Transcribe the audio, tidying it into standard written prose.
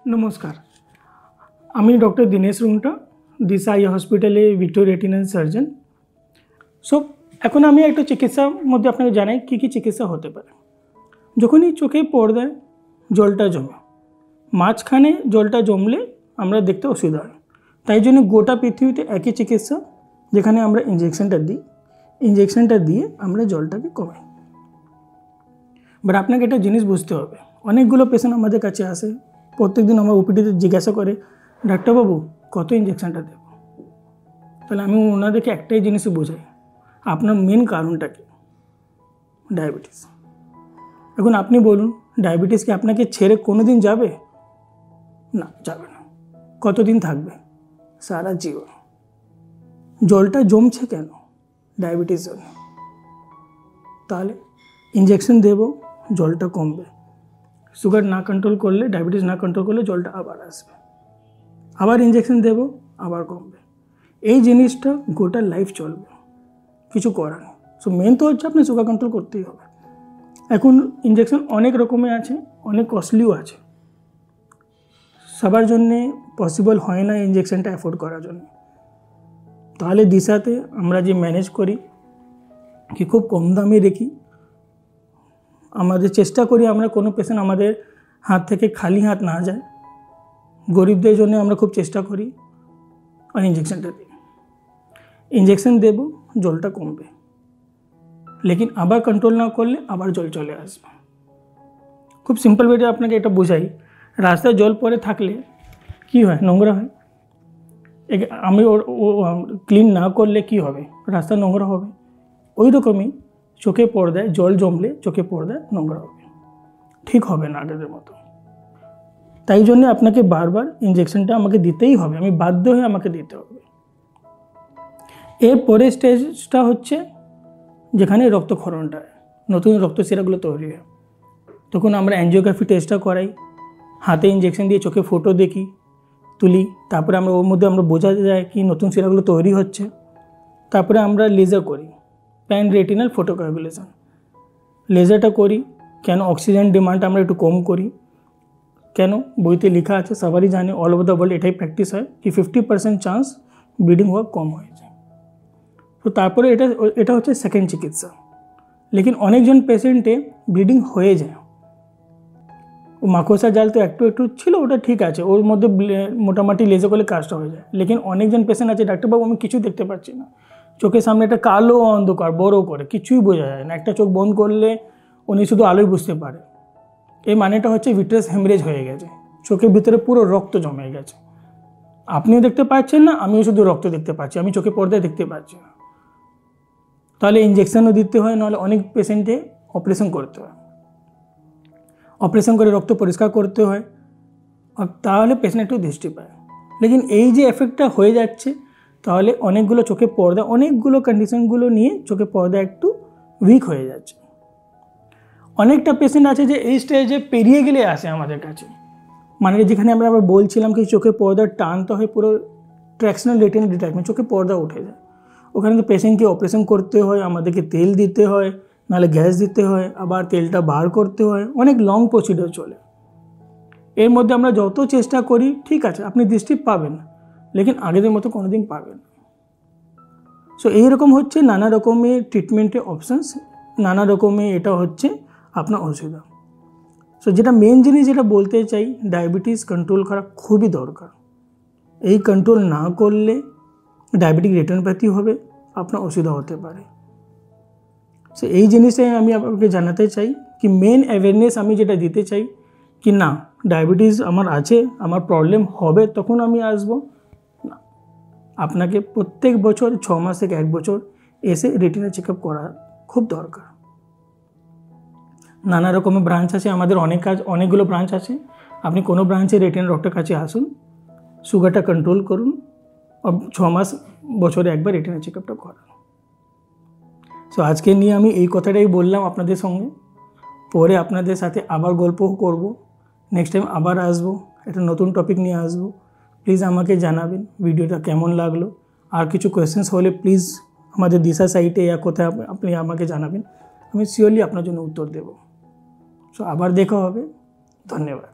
नमस्कार आमी डॉक्टर दिनेश रुंगटा दिशा आई हॉस्पिटले Victoria retinal surgeon. सो এখন আমি একটা চিকিৎসার মধ্যে আপনাকে জানাই কী কী চিকিৎসা হতে পারে। যখনই চোখে পর্দায় জলটা জমে, মাঝখানে জলটা জমলে আমরা দেখতে অসুবিধা হয়, তাই জন্য গোটা পৃথিবীতে একই চিকিৎসা, যেখানে আমরা ইঞ্জেকশনটা দিই, ইঞ্জেকশনটা দিয়ে আমরা জলটাকে কমাই। বাট আপনাকে একটা জিনিস বুঝতে হবে, অনেকগুলো পেশেন্ট আমাদের কাছে আসে, প্রত্যেকদিন আমার ওপিডিতে জিজ্ঞাসা করে ডাক্তারবাবু কত ইঞ্জেকশনটা দেব। তাহলে আমি ওনাদেরকে একটাই জিনিসই বোঝাই, আপনার মেন কারণটা কি? ডায়াবেটিস। এখন আপনি বলুন, ডায়াবেটিস কি আপনাকে ছেড়ে কোনো দিন যাবে? না, যাবে না। কতদিন থাকবে? সারা জীবন। জলটা জমছে কেন? ডায়াবেটিস জন্য। তাহলে ইঞ্জেকশন দেব, জলটা কমবে। সুগার না কন্ট্রোল করলে, ডায়াবেটিস না কন্ট্রোল করলে জলটা আবার আসবে, আবার ইঞ্জেকশন দেব, আবার কমবে। এই জিনিসটা গোটা লাইফ চলবে, কিছু করার নেই। সো মেন তো হচ্ছে আপনি সুগার কন্ট্রোল করতেই হবে। এখন ইঞ্জেকশন অনেক রকমের আছে, অনেক কস্টলিও আছে, সবার জন্যে পসিবল হয় না ইঞ্জেকশনটা অ্যাফোর্ড করার জন্য। তাহলে দিশাতে আমরা যে ম্যানেজ করি কি খুব কম দামে রেখি, আমাদের চেষ্টা করি আমরা কোনো পেশেন্ট আমাদের হাত থেকে খালি হাত না যায়, গরিবদের জন্য আমরা খুব চেষ্টা করি। আর ইঞ্জেকশনটা দিই, ইঞ্জেকশন দেব, জলটা কমবে, লেকিন আবার কন্ট্রোল না করলে আবার জল চলে আসবে। খুব সিম্পল ওয়েতে আপনাকে এটা বোঝাই, রাস্তায় জল পড়ে থাকলে কি হয়? নোংরা হয়। আমি ক্লিন না করলে কি হবে? রাস্তা নোংরা হবে। ওই রকমই চোখে পর্দায় জল জমলে চোখে পর্দায় নোংরা হবে, ঠিক হবে না আগের মতো। তাই জন্য আপনাকে বারবার ইঞ্জেকশনটা আমাকে দিতেই হবে, আমি বাধ্য হয়ে আমাকে দিতে হবে। এর পরের স্টেজটা হচ্ছে যেখানে রক্তক্ষরণটা হয়, নতুন রক্তশিরাগুলো তৈরি হয়, তখন আমরা অ্যাঞ্জিওগ্রাফি টেস্টটা করাই, হাতে ইঞ্জেকশন দিয়ে চোখে ফটো দেখি, তুলি, তারপরে আমরা ওর মধ্যে আমরা বোঝা যায় কি নতুন শিরাগুলো তৈরি হচ্ছে। তারপরে আমরা লেজার করি, প্যান রেটিনাল ফটোকোয়াগুলেশন। লেজারটা করি কেন? অক্সিজেন ডিমান্ড আমরা একটু কম করি। কেন? বইতে লেখা আছে, সবারই জানে, অল ওভার দ্য ওয়ার্ল্ড এটাই প্র্যাকটিস হয় কি 50% চান্স ব্লিডিং হওয়া কম হয়ে যায়। তো তারপরে এটা হচ্ছে সেকেন্ড চিকিৎসা। লেকিন অনেকজন পেশেন্টে ব্লিডিং হয়ে যায়, ও মাকড়সা জাল তো একটু একটু ছিল, ওটা ঠিক আছে, ওর মধ্যে মোটামুটি লেজার করলে কাজটা হয়ে যায়। লেকিন অনেকজন পেশেন্ট আছে, ডাক্তারবাবু আমি কিছু দেখতে পাচ্ছি না, চোখের সামনে একটা কালো অন্ধকার বড় করে, কিছুই বোঝা যায় না, একটা চোখ বন্ধ করলে উনি শুধু আলোই বুঝতে পারে। এই মানেটা হচ্ছে ভিট্রাস হেমরেজ হয়ে গেছে, চোখের ভিতরে পুরো রক্ত জমে গেছে। আপনিও দেখতে পাচ্ছেন না, আমিও শুধু রক্ত দেখতে পাচ্ছি, আমি চোখে পর্দায় দেখতে পাচ্ছি না। তাহলে ইঞ্জেকশনও দিতে হয়, নাহলে অনেক পেশেন্টে অপারেশন করতে হয়, অপারেশন করে রক্ত পরিষ্কার করতে হয়, আর তাহলে পেশেন্ট একটু দৃষ্টি পায়। লেকিন এই যে এফেক্টটা হয়ে যাচ্ছে, তাহলে অনেকগুলো চোখে পর্দা, অনেকগুলো কন্ডিশনগুলো নিয়ে চোখে পর্দা একটু উইক হয়ে যাচ্ছে। অনেকটা পেশেন্ট আছে যে এই স্টেজে পেরিয়ে গেলে আসে আমাদের কাছে, মানে যেখানে আমরা বলছিলাম কি চোখে পর্দা টানতে হয়, পুরো ট্র্যাকশনাল রেটিনাল ডিট্যাচমেন্ট, চোখে পর্দা উঠে যায়। ওখানে তো পেশেন্টকে অপারেশন করতে হয়, আমাদেরকে তেল দিতে হয়, নাহলে গ্যাস দিতে হয়, আবার তেলটা বার করতে হয়, অনেক লং প্রসিডিওর চলে। এর মধ্যে আমরা যত চেষ্টা করি, ঠিক আছে আপনি দৃষ্টি পাবেন, লেকিন আগের মতো কোনো দিন পাবেন। সো এইরকম হচ্ছে নানা রকমের ট্রিটমেন্টের অপশানস, নানা রকমের এটা হচ্ছে আপনার অসুবিধা। সো যেটা মেন জিনিস যেটা বলতে চাই, ডায়াবেটিস কন্ট্রোল করা খুবই দরকার। এই কন্ট্রোল না করলে ডায়াবেটিক রেটিনোপ্যাথি হবে, আপনার অসুবিধা হতে পারে। সো এই জিনিসটাই আমি আপনাকে জানাতে চাই কি মেন অ্যাওয়ারনেস আমি যেটা দিতে চাই কি না, ডায়াবেটিস আমার আছে, আমার প্রবলেম হবে তখন আমি আসবো না, আপনাকে প্রত্যেক বছর 6 মাস থেকে 1 বছর এসে রেটিনা চেক আপ করা খুব দরকার। নানা রকমের ব্রাঞ্চ আছে আমাদের, অনেকগুলো ব্রাঞ্চ আছে, আপনি কোনো ব্রাঞ্চে রেটিনা ডক্টর কাছে আসুন, সুগারটা কন্ট্রোল করুন, আর 6 মাস বছরে একবার রেটিনা চেক আপটা করান। সো আজকে নিয়ে আমি এই কথাটাই বললাম আপনাদের সঙ্গে, পরে আপনাদের সাথে আবার গল্প করব, নেক্সট টাইম আবার আসবো, একটা নতুন টপিক নিয়ে আসবো। প্লিজ আমাকে জানাবেন ভিডিওটা কেমন লাগলো, আর কিছু কোয়েশ্চেন্স হলে প্লিজ আমাদের দিশা সাইটে या কোথায় আপনি আমাকে জানাবেন, আমি শিওরলি আপনার জন্য উত্তর দেব। সো আবার দেখা হবে, ধন্যবাদ।